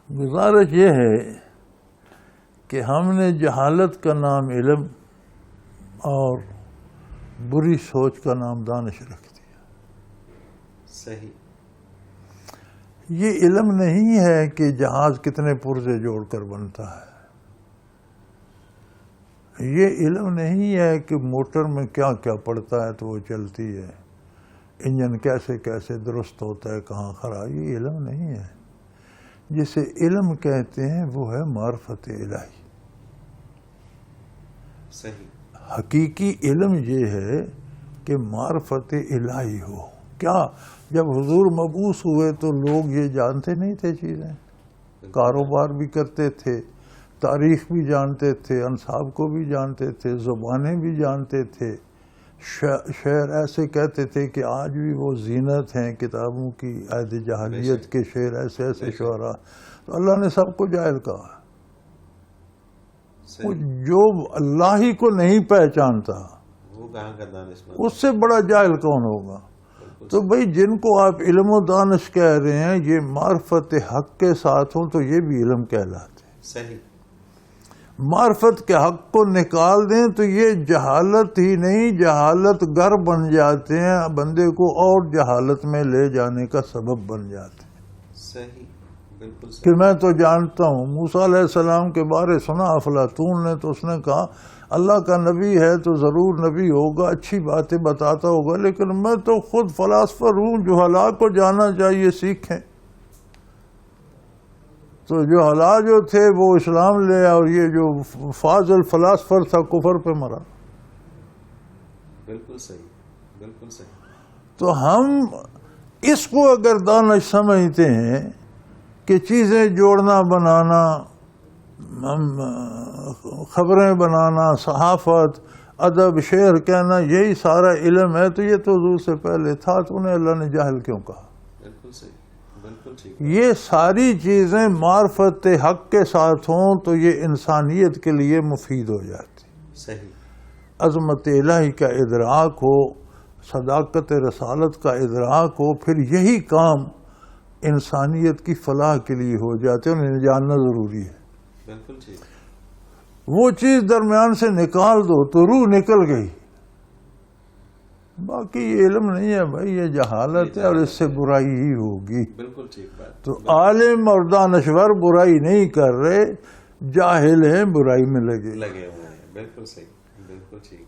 گزارش یہ ہے کہ ہم نے جہالت کا نام علم اور بری سوچ کا نام دانش رکھ دیا. صحیح. یہ علم نہیں ہے کہ جہاز کتنے پرزے جوڑ کر بنتا ہے. یہ علم نہیں ہے کہ موٹر میں کیا کیا پڑتا ہے تو وہ چلتی ہے، انجن کیسے کیسے درست ہوتا ہے، کہاں خراب. یہ علم نہیں ہے. جسے علم کہتے ہیں وہ ہے معرفت الہی. صحیح. حقیقی علم یہ ہے کہ معرفت الہی ہو. کیا جب حضور مبعوث ہوئے تو لوگ یہ جانتے نہیں تھے چیزیں؟ کاروبار بھی کرتے تھے، تاریخ بھی جانتے تھے، انصاب کو بھی جانتے تھے، زبانیں بھی جانتے تھے. شعر ایسے کہتے تھے کہ آج بھی وہ زینت ہیں کتابوں کی عہد جاہلیت کے شعر، ایسے ایسے شعراء. تو اللہ نے سب کو جاہل کہا. جو اللہ ہی کو نہیں پہچانتا وہ کہاں کا دانشمند، اس سے بڑا جاہل کون ہوگا؟ تو بھئی جن کو آپ علم و دانش کہہ رہے ہیں یہ معرفت حق کے ساتھ ہوں تو یہ بھی علم کہلاتے ہیں. صحیح. معرفت کے حق کو نکال دیں تو یہ جہالت ہی نہیں، جہالت گر بن جاتے ہیں، بندے کو اور جہالت میں لے جانے کا سبب بن جاتے ہیں. صحیح. بالکل صحیح. کہ میں تو جانتا ہوں. موسیٰ علیہ السلام کے بارے سنا افلاطون نے تو اس نے کہا اللہ کا نبی ہے تو ضرور نبی ہوگا، اچھی باتیں بتاتا ہوگا، لیکن میں تو خود فلاسفر ہوں، جہلا کو جانا چاہیے، سیکھیں. تو جہلا جو تھے وہ اسلام لے، اور یہ جو فاضل فلاسفر تھا کفر پہ مرا. بالکل صحیح. بالکل صحیح. تو ہم اس کو اگر دانش سمجھتے ہیں کہ چیزیں جوڑنا بنانا، خبریں بنانا، صحافت، ادب، شعر کہنا یہی سارا علم ہے تو یہ تو حضور سے پہلے تھا، تو انہیں اللہ نے جاہل کیوں کہا؟ بالکل صحیح. بالکل ٹھیک. یہ ساری چیزیں معرفت حق کے ساتھ ہوں تو یہ انسانیت کے لیے مفید ہو جاتی. صحیح. عظمت الہی کا ادراک ہو، صداقت رسالت کا ادراک ہو، پھر یہی کام انسانیت کی فلاح کے لیے ہو جاتے ہیں. انہیں جاننا ضروری ہے. بالکل ٹھیک. وہ چیز درمیان سے نکال دو تو روح نکل گئی. باقی یہ علم نہیں ہے بھائی، یہ جہالت ہے اور اس سے برائی ہی ہوگی. بالکل ٹھیک بات. تو عالم اور دانشور برائی نہیں کر رہے، جاہل ہیں برائی میں لگے ہوئے ہیں. بالکل صحیح. بالکل ٹھیک.